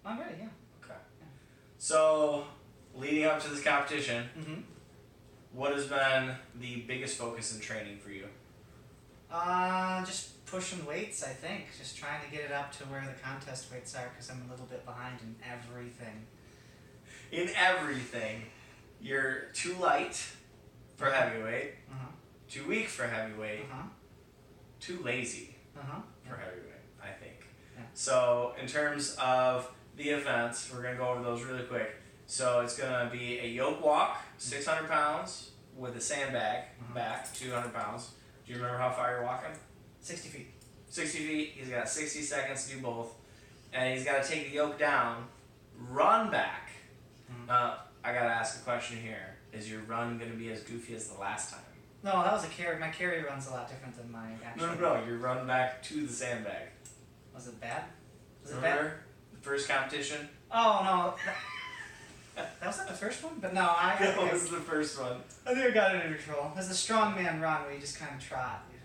I'm ready, yeah. Okay. So, leading up to this competition, what has been the biggest focus in training for you? Just pushing weights, I think. Just trying to get it up to where the contest weights are because I'm a little bit behind in everything. In everything, you're too light for heavyweight, too weak for heavyweight, too lazy for heavyweight, I think. Yeah. So, in terms of the events, we're going to go over those really quick. So, it's going to be a yoke walk, 600 pounds, with a sandbag back, 200 pounds. Do you remember how far you're walking? 60 feet. 60 feet. He's got 60 seconds to do both. And he's got to take the yoke down, run back. I got to ask a question here. Is your run going to be as goofy as the last time? No, that was a carry. My carry run's a lot different than my actual. No. Your run back to the sandbag. Was it bad? Was it Remember bad? the first competition? Oh, no. That was not the first one? But no, That was the first one. I think I got it under control. There's the strongman run where you just kind of trot, you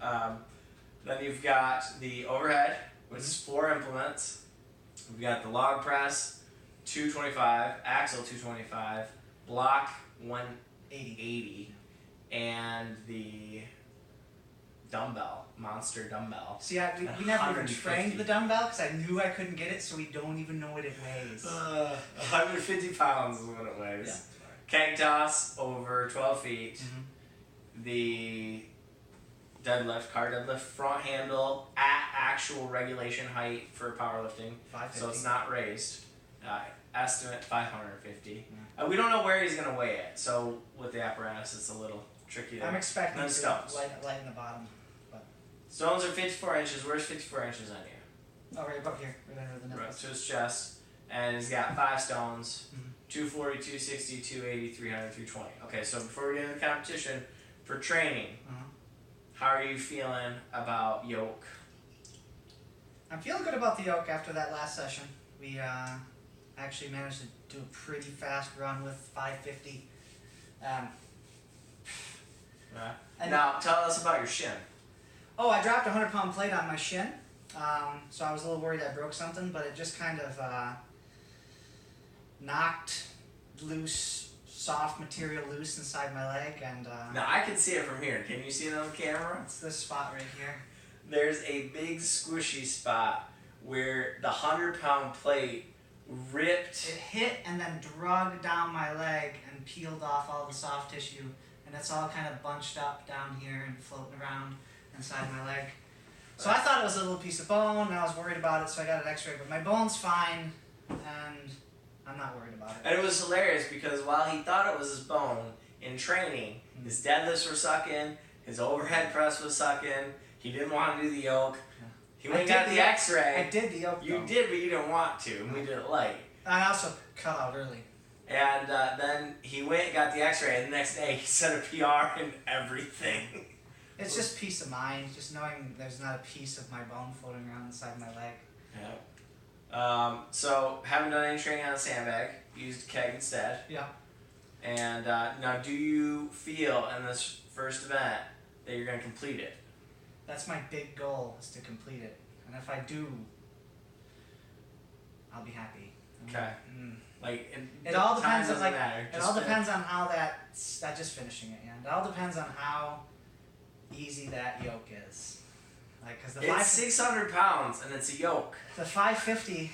know? Then you've got the overhead, which is 4 implements. We've got the log press, 225, axle 225, block 180, and the dumbbell, monster dumbbell. See, we never even trained the dumbbell because I knew I couldn't get it, so we don't even know what it weighs. 150 pounds is what it weighs. Yeah. Keg toss over 12 feet. The deadlift, car deadlift, front handle at actual regulation height for powerlifting. 550. So it's not raised. Estimate 550. We don't know where he's going to weigh it, so with the apparatus it's a little tricky. I'm expecting to stones. lighten the bottom. But. Stones are 54 inches. Where's 54 inches on you? Oh, right above here. Right under the nipples. Right to his chest. And he's got 5 stones. 240, 260, 280, 300, 320. Okay, so before we get into the competition, for training, how are you feeling about yoke? I'm feeling good about the yoke after that last session. We actually managed to do a pretty fast run with 550. Now, tell us about your shin. Oh, I dropped a 100-pound plate on my shin. So I was a little worried I broke something, but it just kind of knocked loose, soft material loose inside my leg. And now, I can see it from here. Can you see it on camera? It's this spot right here. There's a big squishy spot where the 100-pound plate ripped. It hit and then drug down my leg and peeled off all the soft tissue. And it's all kind of bunched up down here and floating around inside my leg. So I thought it was a little piece of bone, and I was worried about it, so I got an x-ray. But my bone's fine, and I'm not worried about it. And it was hilarious because while he thought it was his bone, in training, his deadlifts were sucking, his overhead press was sucking, he didn't want to do the yoke. He went and got the x-ray. I did the yoke, You did, but you didn't want to, and we did it late. I also cut out early. And then he went and got the x-ray, and the next day he set a PR and everything. It's just peace of mind, just knowing there's not a piece of my bone floating around inside my leg. Yeah. So, haven't done any training on a sandbag, used a keg instead. Yeah. And now, do you feel in this first event that you're going to complete it? That's my big goal, is to complete it. And if I do, I'll be happy. Okay. Like it all depends on it all depends on how that's just finishing it. Yeah. It all depends on how easy that yoke is. Like, cause it's 600 pounds and it's a yoke. The 550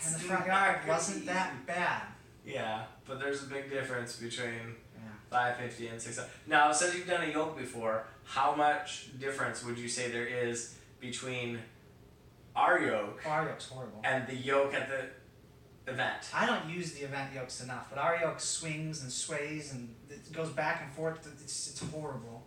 in the front yard wasn't that bad. Yeah, but there's a big difference between 550 and 600. Now, since you've done a yoke before, how much difference would you say there is between our yoke? Our yoke's horrible. And the yoke at the event? I don't use the event yokes enough, but our yoke swings and sways and it goes back and forth. It's horrible.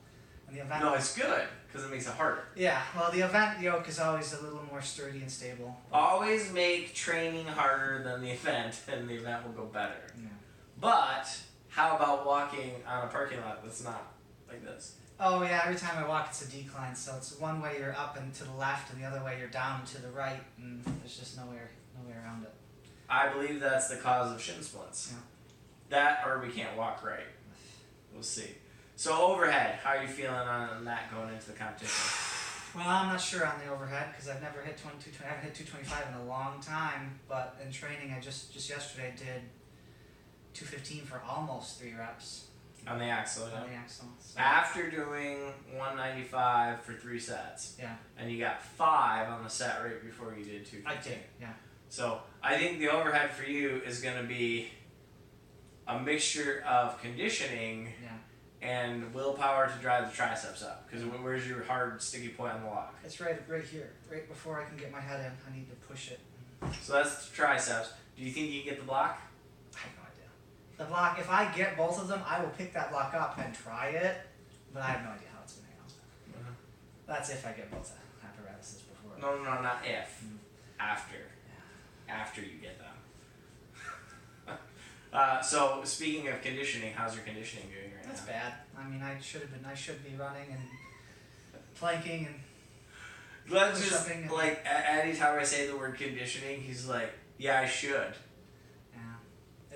And the event. No, it's good because it makes it harder. Yeah, well, the event yoke is always a little more sturdy and stable. Always make training harder than the event, and the event will go better. Yeah. But how about walking on a parking lot that's not like this? Oh yeah, every time I walk it's a decline, so it's one way you're up and to the left and the other way you're down to the right, and there's just no way around it. I believe that's the cause of shin splints. Yeah. That or we can't walk right. We'll see. So overhead, how are you feeling on that going into the competition? Well, I'm not sure on the overhead because I've never hit 22. I haven't hit 225 in a long time. But in training, I just yesterday did 215 for almost 3 reps On the axle, yeah. on the axle. So, After doing 195 for 3 sets. yeah, And you got 5 on the set right before you did 215. I did. Yeah. So I think the overhead for you is going to be a mixture of conditioning Yeah. and willpower to drive the triceps up. Because where's your hard, sticky point on the lock? It's right here, right before I can get my head in. I need to push it. So that's the triceps. Do you think you can get the block? I have no idea. The block, if I get both of them, I will pick that block up and try it, but I have no idea how it's going to handle. That's if I get both apparatuses before. No, not if. After. Yeah. After you get them. So speaking of conditioning, how's your conditioning doing right That's now? bad. I mean, I should be running and planking and Glen's just push-upping and- like, anytime I say the word conditioning, he's like, yeah, I should. yeah.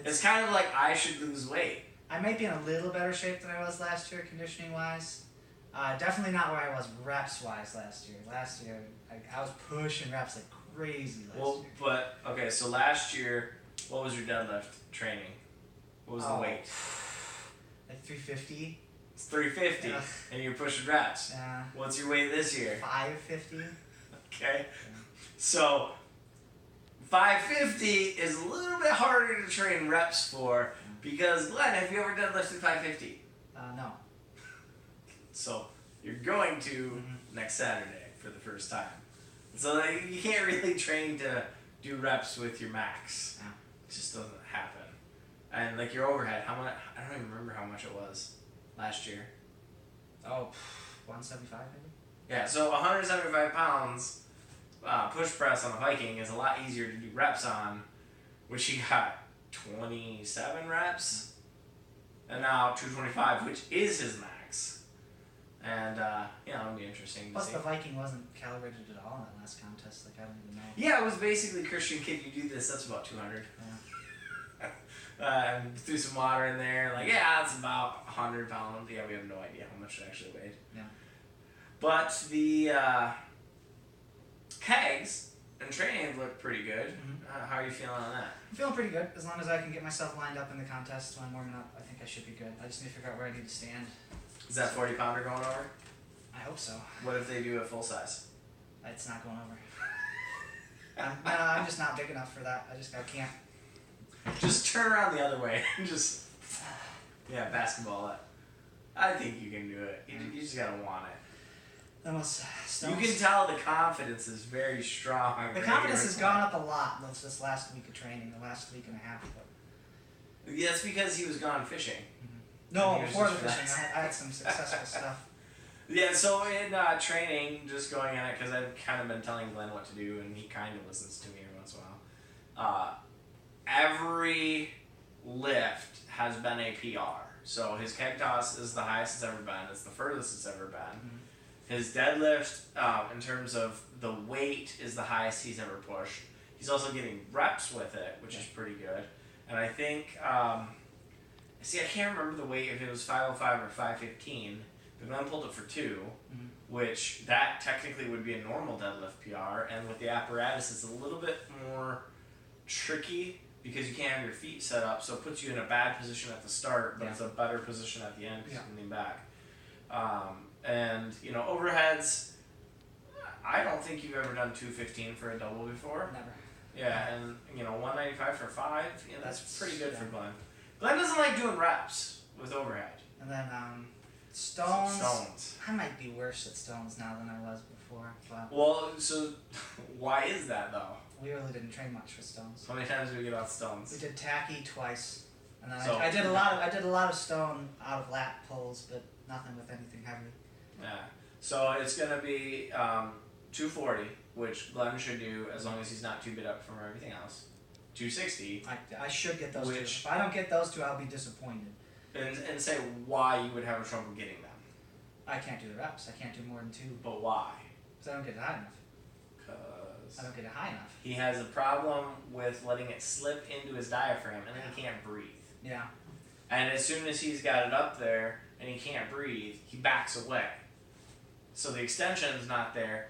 It's kind of like I should lose weight. I might be in a little better shape than I was last year, conditioning wise. Definitely not where I was reps wise last year. Last year, I was pushing reps like crazy last year. But okay, so last year, what was your deadlift training? What was the weight? Like 350. It's 350, Yeah. and you're pushing reps. Yeah. What's your weight this year? 550. Okay, so 550 is a little bit harder to train reps for because Glenn, have you ever deadlifted 550? No. So you're going to next Saturday for the first time. So you can't really train to do reps with your max. Yeah. It just doesn't happen. And like your overhead, how much? I don't even remember how much it was last year. Oh, 175 maybe. Yeah, so 175 pounds push press on a Viking is a lot easier to do reps on, which you got 27 reps, and now 225, which is his max. And it'll be interesting to Plus see. the Viking wasn't calibrated at all in that last contest. Like I don't even know. Yeah, it was basically Christian kid. You do this, that's about 200. Yeah. Threw some water in there. Like, yeah, it's about 100 pounds. Yeah, we have no idea how much it actually weighed. Yeah. But the kegs and training look pretty good. How are you feeling on that? I'm feeling pretty good. As long as I can get myself lined up in the contest when I'm warming up, I think I should be good. I just need to figure out where I need to stand. Is that 40 pounder going over? I hope so. What if they do it full size? It's not going over. I'm just not big enough for that. I can't. Just turn around the other way and just, basketball it. I think you can do it. You just gotta want it. Unless You can tell the confidence is very strong. the confidence has gone up a lot this last week of training, the last week and a half. But Yeah, that's because he was gone fishing. no, And he was before the just fishing, I had some successful stuff. Yeah, so in training, just going in it, because I've kind of been telling Glenn what to do, and he kind of listens to me every once in a while. Every lift has been a PR. So his keg toss is the highest it's ever been. It's the furthest it's ever been. His deadlift, in terms of the weight, is the highest he's ever pushed. He's also getting reps with it, which is pretty good. And I think, I can't remember the weight, if it was 505 or 515, but Glenn pulled it for 2, which that technically would be a normal deadlift PR, and with the apparatus, it's a little bit more tricky because you can't have your feet set up, so it puts you in a bad position at the start, but it's a better position at the end because you can lean back. And, overheads, I don't think you've ever done 215 for a double before. Never. Yeah, and 195 for 5, that's pretty good for yeah. Glenn. Glenn doesn't like doing reps with overhead. And then stones. Stones. I might be worse at stones now than I was before, but Well, so why is that though? we really didn't train much for stones. How many times did we get on We stones? did tacky twice, and then So- I did a lot of stone out of lat pulls, but nothing with anything heavy. Yeah. So it's gonna be 240, which Glenn should do as long as he's not too bit up from everything else. 260, I should get those two. Which- If I don't get those two, I'll be disappointed. and say why you would have trouble getting them. I can't do the reps. I can't do more than 2 But why? because I don't get it high enough. Because I don't get it high enough. he has a problem with letting it slip into his diaphragm, and then he can't breathe. Yeah. And as soon as he's got it up there and he can't breathe, he backs away. so the extension's not there.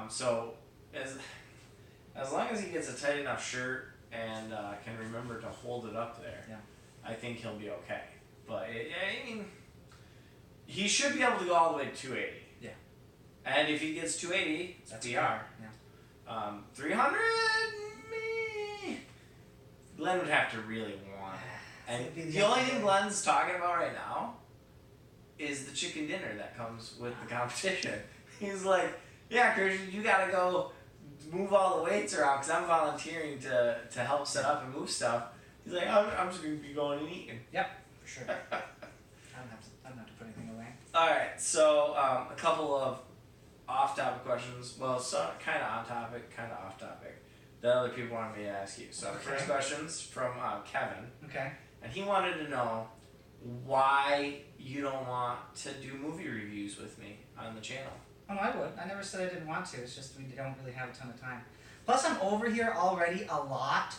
So as long as he gets a tight enough shirt and can remember to hold it up there, I think he'll be okay. But I mean, he should be able to go all the way to 280. Yeah. And if he gets 280, that's PR. Yeah. 300, me. Glen would have to really want it. And the only thing Glen's talking about right now is the chicken dinner that comes with the competition. He's like, yeah, Christian, you gotta go move all the weights around because I'm volunteering to help set up and move stuff. He's like, I'm just gonna be going and eating. Yep, for sure. I don't have to put anything away. Alright, so a couple of off-topic questions. Well, so kind of on topic, kind of off topic that other people wanted me to ask you. So the first question's from Kevin. Okay. And he wanted to know why you don't want to do movie reviews with me on the channel. Oh, no, I would. I never said I didn't want to. It's just we don't really have a ton of time. Plus, I'm over here already a lot.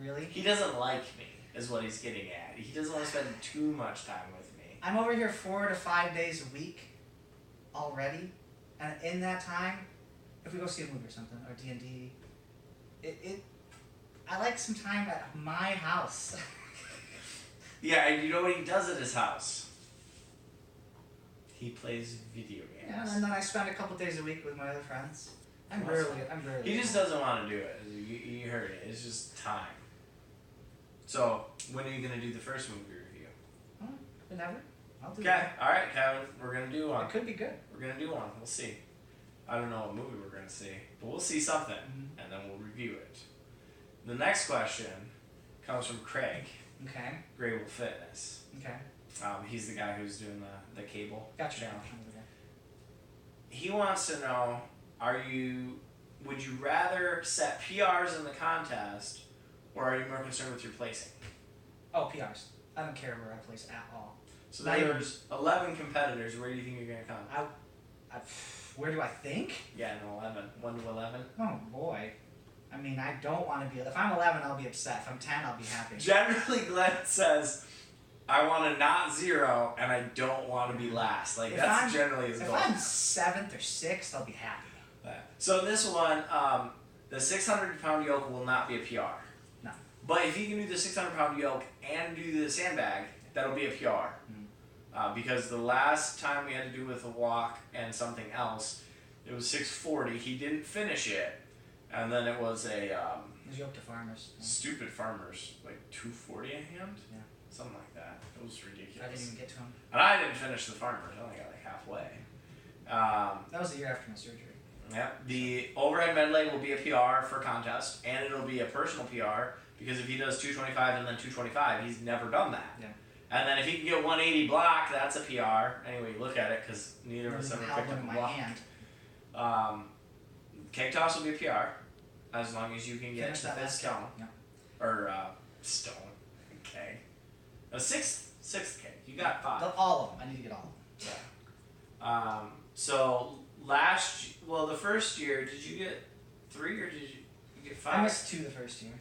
Really? He doesn't like me, is what he's getting at. He doesn't want to spend too much time with me. I'm over here 4 to 5 days a week already. And in that time, if we go see a movie or something, or D&D, I like some time at my house. Yeah, and you know what he does at his house? He plays video games. Yeah, and then I spend a couple days a week with my other friends. I'm rarely. He just doesn't want to do it. You heard it. It's just time. So, when are you going to do the first movie review? Whenever. I'll do Okay, that. alright, Kevin. We're going to do one. It could be good. We're going to do one. We'll see. I don't know what movie we're going to see, but we'll see something, and then we'll review it. The next question comes from Craig. Okay. Grable Fitness. Okay. He's the guy who's doing the cable Gotcha. channel. He wants to know, would you rather set PRs in the contest, or are you more concerned with your placing? Oh, PRs. I don't care where I place at all. So there's 11 competitors. Where do you think you're going to come? Where do I think? Yeah, no, 11. 1 to 11. Oh, boy. I mean, I don't want to be... If I'm 11, I'll be upset. If I'm 10, I'll be happy. Generally, Glenn says, I want to not 0, and I don't want to be last. Like, that's generally his goal. If I'm 7th or 6th, I'll be happy. So this one, the 600-pound yoke will not be a PR. No. But if you can do the 600-pound yoke and do the sandbag, that'll be a PR. Because the last time we had to do with a walk and something else, it was 640. He didn't finish it. And then it was a... It was yoked to farmers. Stupid farmers. Like 240 a hand? Yeah. Something like that. It was ridiculous. I didn't even get to him. And I didn't finish the farmers. I only got like halfway. That was the year after my surgery. Yeah. The overhead med leg will be a PR for contest, and it'll be a personal PR, because if he does 225 and then 225, he's never done that. Yeah. And then if he can get 180 block, that's a PR. Anyway, look at it, because neither of us ever picked up a block. Cake toss will be a PR, as long as you can get to the fifth stone. Yeah. Or stone. Okay. A sixth cake. You got 5. All of them. I need to get all of them. Yeah. So the first year, did you get 3 or did you get 5? I missed 2 the first year.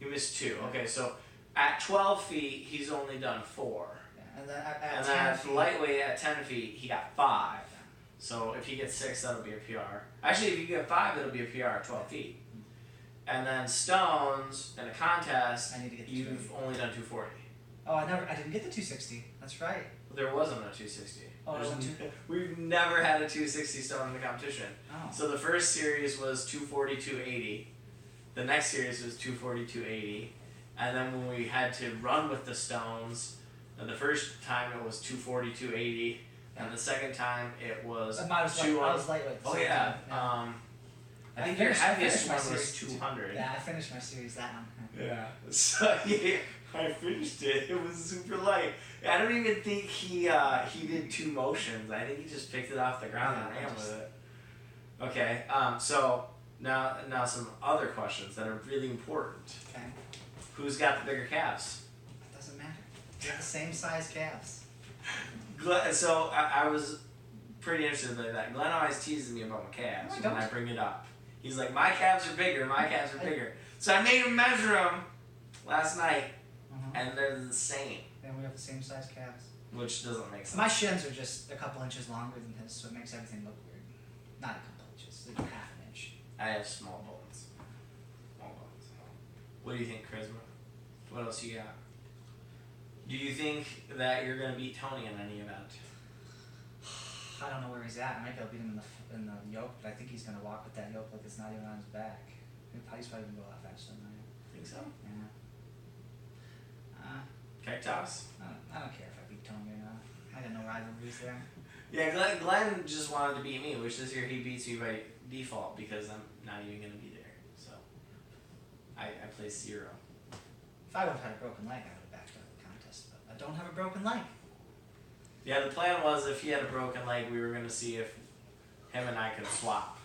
You missed 2. Okay, so at 12 feet, he's only done 4. Yeah. And then at and 10 then feet, lightweight at 10 feet, he got 5. So if he gets 6, that'll be a PR. Actually, if you get 5, it'll be a PR at 12 feet. And then stones in a contest, I need to get you've only done 240. Oh, I didn't get the 260. That's right. There wasn't a 260. Oh, there wasn't We've never had a 260 stone in the competition. Oh. So the first series was 240, 280. The next series was 240, 280. And then when we had to run with the stones, the first time it was 240, 280. And the second time it was I was lightweight. Oh yeah. I think your heaviest one was 200. Yeah, I finished my series that one. Yeah. So yeah, I finished it. It was super light. I don't even think he did 2 motions. I think he just picked it off the ground and ran with it. Okay. So now some other questions that are really important. Okay. Who's got the bigger calves? It doesn't matter. We have the same size calves. So I was pretty interested in that. Glenn always teases me about my calves when I bring it up. He's like, my calves are bigger, my calves are bigger. So I made him measure them last night, and they're the same. And we have the same size calves. which doesn't make sense. My shins are just a couple inches longer than his, so it makes everything look weird. Not a couple inches, like half an inch. I have small bones. Small bones. What do you think, Charisma? What else you got? Do you think that you're going to beat Tony in any event? I don't know where he's at. I might be able to beat him in the yoke, but I think he's going to walk with that yoke like it's not even on his back. He's probably going to go a lot faster than I am. Think so? Yeah. Cactus? I don't care if I beat Tony or not. I got no rivalries there. Yeah, Glenn just wanted to beat me, which this year he beats me by default because I'm not even going to be there. So I placed 0. If I would have had a broken leg, I would have backed out of the contest, but I don't have a broken leg. Yeah, the plan was if he had a broken leg, we were going to see if him and I could swap.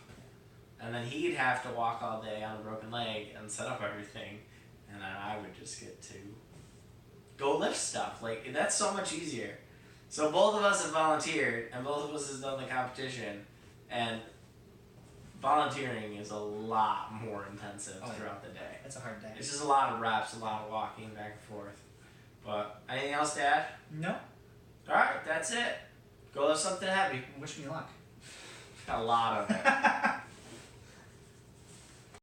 And then he'd have to walk all day on a broken leg and set up everything, and then I would just get to go lift stuff. Like, that's so much easier. So both of us have volunteered, and both of us have done the competition, and volunteering is a lot more intensive throughout the day. It's a hard day. It's just a lot of reps, a lot of walking back and forth. But anything else to add? No. Alright, that's it. Go lift something heavy. Wish me luck. A lot of it.